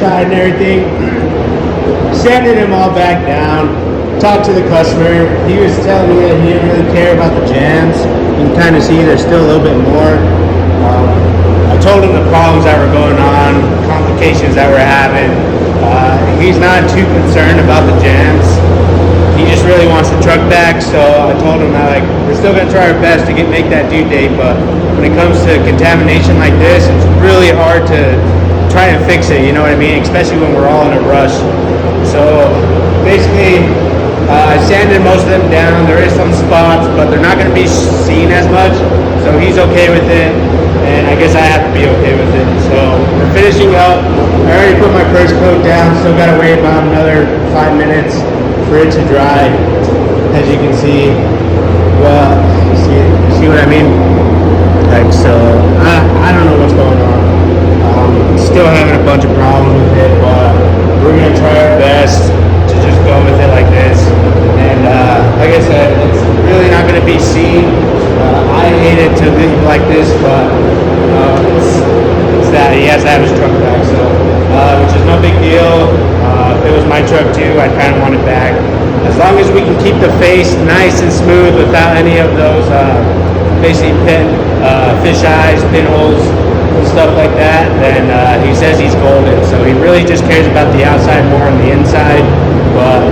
inside and everything. Sanded them all back down. Talked to the customer. He was telling me that he didn't really care about the jams. You can kind of see there's still a little bit more. I told him the problems that were going on, complications that we're having. He's not too concerned about the jams. He just really wants the truck back, so I told him that, like, we're still gonna try our best to make that due date, but when it comes to contamination like this, it's really hard to try and fix it, you know what I mean? Especially when we're all in a rush. So basically, I sanded most of them down. There is some spots, but they're not gonna be seen as much, so he's okay with it, and I guess I have to be okay with it. So we're finishing up. I already put my first coat down, still gotta wait about another 5 minutes for it to dry. As you can see, well, see what I mean? Like, so I don't know what's going on. Still having a bunch of problems with it, but we're gonna try our best to just go with it like this. And like I said, it's really not gonna be seen. I hate it to leave like this, but it's that he has to have his truck back, so which is no big deal. If it was my truck too, I'd kind of want it back. As long as we can keep the face nice and smooth without any of those basically fish eyes, pinholes, and stuff like that, then he says he's golden. So he really just cares about the outside more than the inside. But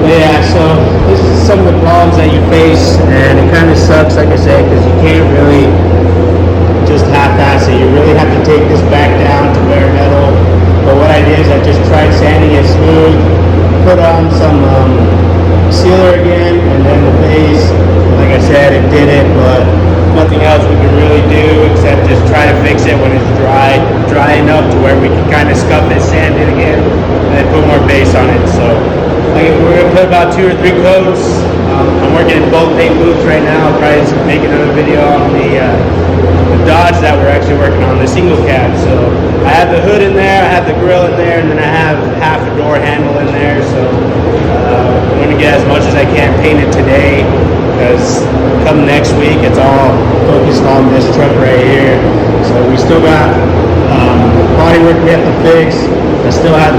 yeah, so this is some of the problems that you face, and it kind of sucks, like I said, because you can't really just half-ass it. You really have to take this back down to bare metal. But what I did is I just tried sanding it smooth, put on some sealer again, and then the base. Like I said, it did it, but nothing else we can really do except just try to fix it when it's dry enough to where we can kind of scuff it, sand it again, and then put more base on it. So like, we're gonna put about 2 or 3 coats. I'm working in both paint booths right now. I'll probably make another video on the Dodge that we're actually working on, the single cab. So I have the hood in there, I have the grill in there, and then I have half a door handle in there. So I'm gonna get as much as I can painted today, because come next week it's all focused on this truck right here. So we still got body work we have to fix. I still have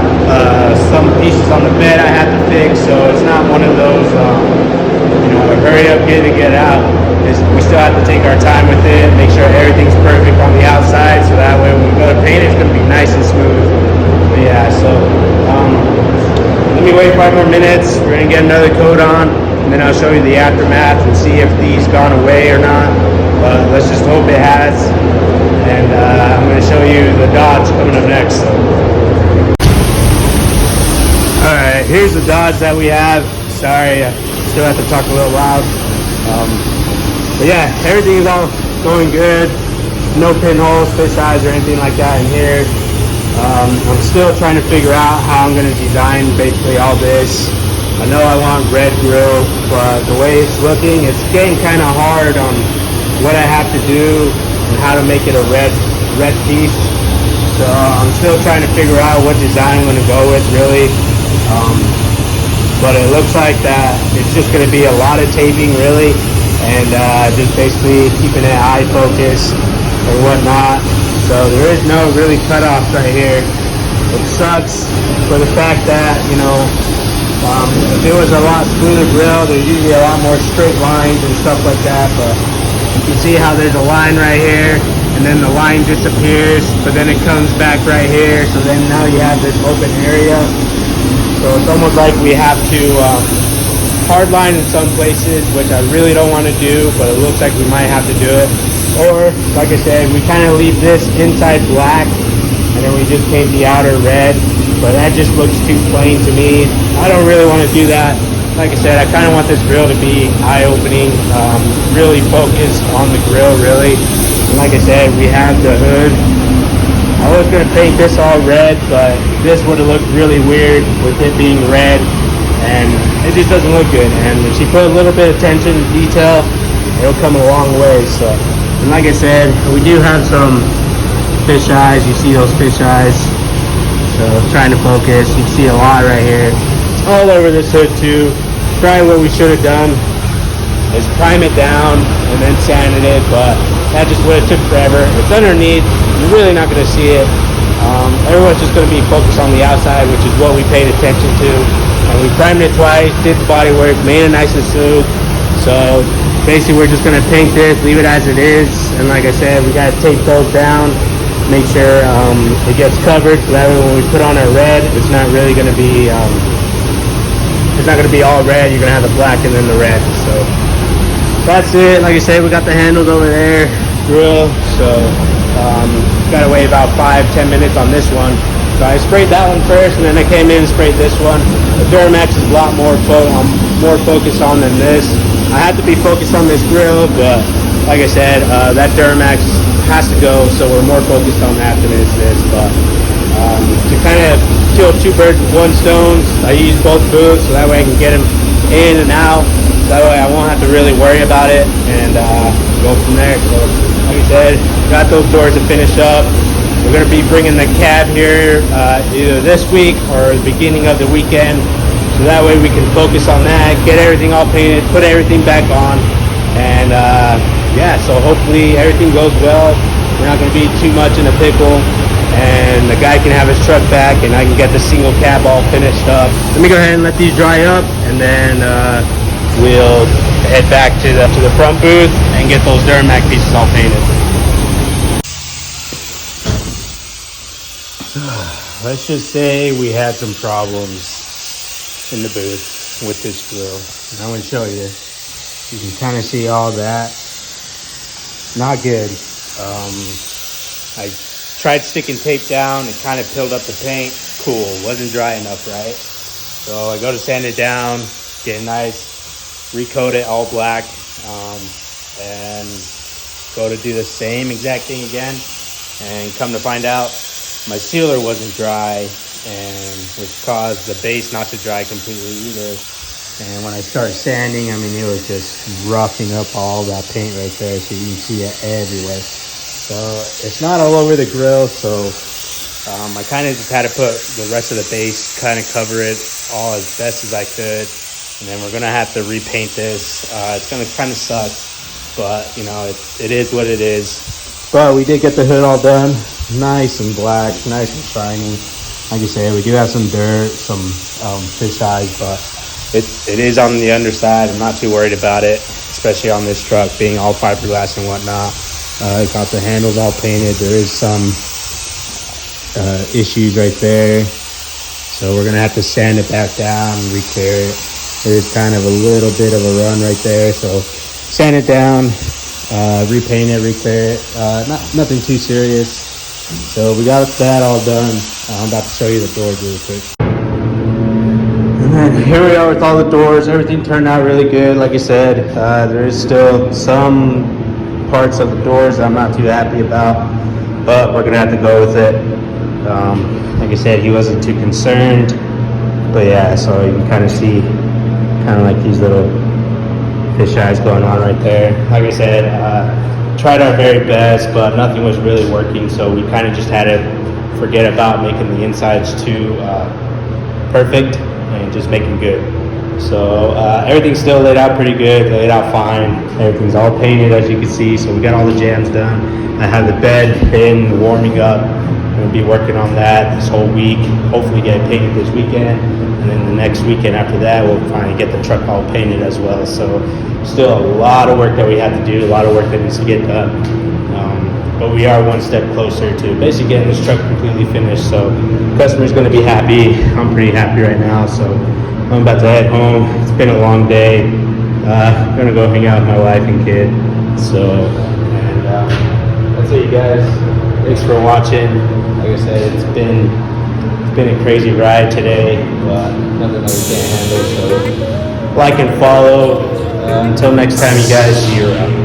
some pieces on the bed I have to fix, so it's not one of those you know, hurry up, get out. We still have to take our time with it, make sure everything's perfect on the outside, so that way when we go to paint, it's going to be nice and smooth. But yeah, so let me wait 5 more minutes. We're going to get another coat on, and then I'll show you the aftermath and see if these gone away or not. But let's just hope it has. And I'm going to show you the Dodge coming up next. So. Alright, here's the Dodge that we have. Sorry, I still have to talk a little loud. But yeah, everything is all going good. No pinholes, fish eyes, or anything like that in here. I'm still trying to figure out how I'm going to design basically all this. I know I want red grill, but the way it's looking, it's getting kind of hard on what I have to do and how to make it a red piece. So I'm still trying to figure out what design I'm going to go with, really. But it looks like that it's just going to be a lot of taping, really. And just basically keeping it eye focus or whatnot. So there is no really cutoff right here. It sucks for the fact that, you know, if it was a lot smoother grill, there's usually a lot more straight lines and stuff like that. But you can see how there's a line right here, and then the line disappears, but then it comes back right here. So then now you have this open area. So it's almost like we have to hard line in some places, which I really don't want to do, but it looks like we might have to do it. Or, like I said, we kind of leave this inside black, and then we just paint the outer red, but that just looks too plain to me. I don't really want to do that. Like I said, I kind of want this grill to be eye-opening, really focused on the grill, really. And like I said, we have the hood. I was going to paint this all red, but this would have looked really weird with it being red. And it just doesn't look good. And if you put a little bit of attention to detail, it'll come a long way. So, and like I said, we do have some fish eyes. You see those fish eyes. So trying to focus. You can see a lot right here. It's all over this hood too. Probably what we should have done is prime it down and then sanded it, but that just would have took forever. It's underneath. You're really not going to see it. Everyone's just going to be focused on the outside, which is what we paid attention to. And we primed it twice, did the body work, made it nice and smooth. So basically we're just going to paint this, leave it as it is. And like I said, we got to tape those down, make sure it gets covered. So that way when we put on our red, it's not really going to be, it's not going to be all red. You're going to have the black and then the red. So that's it. Like I said, we got the handles over there, grill. So gotta wait about 5-10 minutes on this one. So I sprayed that one first, and then I came in and sprayed this one. The Duramax is a lot more focused on than this. I had to be focused on this grill, but like I said, that Duramax has to go, so we're more focused on that than it is this. But to kind of kill two birds with one stone, I use both booths, so that way I can get them in and out. That way I won't have to really worry about it, and go from there. So like I said, got those doors to finish up. We're going to be bringing the cab here either this week or the beginning of the weekend, so that way we can focus on that, get everything all painted, put everything back on, and yeah, so hopefully everything goes well. We're not going to be too much in a pickle, and the guy can have his truck back, and I can get the single cab all finished up. Let me go ahead and let these dry up, and then we'll head back to the front booth and get those Duramax pieces all painted. Let's just say we had some problems in the booth with this grill. And I'm going to show you. You can kind of see all that. Not good. I tried sticking tape down. It kind of peeled up the paint. Cool. Wasn't dry enough, right? So I go to sand it down, get it nice, recoat it all black, and go to do the same exact thing again. And come to find out, my sealer wasn't dry, and which caused the base not to dry completely either. And when I started sanding, I mean, it was just roughing up all that paint right there, so you can see it everywhere. So it's not all over the grill, so I kind of just had to put the rest of the base, kind of cover it all as best as I could. And then we're going to have to repaint this. It's going to kind of suck, but you know, it is what it is. But we did get the hood all done. Nice and black, nice and shiny. Like I said, we do have some dirt, some fish eyes, but it is on the underside. I'm not too worried about it, especially on this truck being all fiberglass and whatnot. Got the handles all painted. There is some issues right there, so we're gonna have to sand it back down and re-clear it. There's kind of a little bit of a run right there, so sand it down, repaint it, re-clear it. Nothing too serious. So we got that all done. I'm about to show you the doors really quick. And then here we are with all the doors. Everything turned out really good. Like I said, there is still some parts of the doors that I'm not too happy about, but we're gonna have to go with it. Like I said, he wasn't too concerned, but yeah, so you can kind of see kind of like these little fish eyes going on right there. Like I said, tried our very best, but nothing was really working, so we kind of just had to forget about making the insides too perfect and just make them good. So everything's still laid out pretty good, laid out fine. Everything's all painted, as you can see, so we got all the jams done. I have the bed in, warming up. I'm going to be working on that this whole week, hopefully get it painted this weekend, and then the next weekend after that we'll finally get the truck all painted as well. So still a lot of work that we have to do, a lot of work that needs to get done, but we are one step closer to basically getting this truck completely finished. So the customer's going to be happy. I'm pretty happy right now, so I'm about to head home. It's been a long day. I'm going to go hang out with my wife and kid. So, and that's it, you guys. Thanks for watching. Like I said, it's been a crazy ride today, but nothing that we can't handle. So like and follow. Until next time, you guys, see you around.